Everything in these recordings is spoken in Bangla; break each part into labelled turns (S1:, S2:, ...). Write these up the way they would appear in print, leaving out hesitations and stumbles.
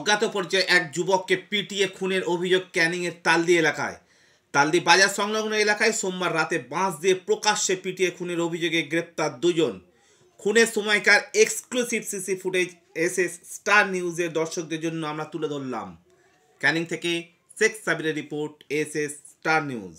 S1: অজ্ঞাত পরিচয় এক যুবককে পিটিয়ে খুনের অভিযোগ ক্যানিংয়ের তালদি এলাকায়। তালদি বাজার সংলগ্ন এলাকায় সোমবার রাতে বাঁশ দিয়ে প্রকাশ্যে পিটিয়ে খুনের অভিযোগে গ্রেপ্তার দুজন। খুনের সময়কার exclusive CC footage SS star নিউজের দর্শকদের জন্য আমরা তুলে ধরলাম। ক্যানিং থেকে শেখ সাবিরের রিপোর্ট, এসএস স্টার নিউজ।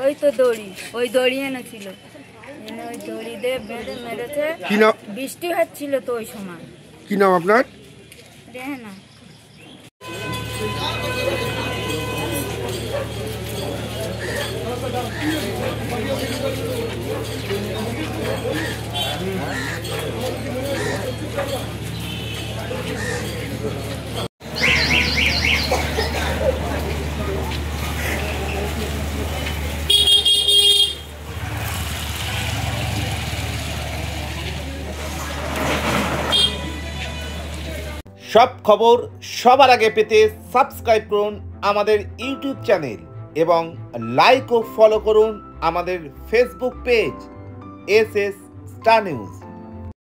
S2: ওই তো দড়ি, ওই দড়ি এনেছিল, ওই দড়ি দিয়ে বেঁধে মেরেছে। বৃষ্টি হচ্ছিল তো ওই সময়।
S3: কি নাম আপনার?
S2: রেহানা।
S1: সব খবর সবার আগে পেতে সাবস্ক্রাইব করুন আমাদের ইউটিউব চ্যানেল এবং লাইক ও ফলো করুন আমাদের Facebook page SS star news.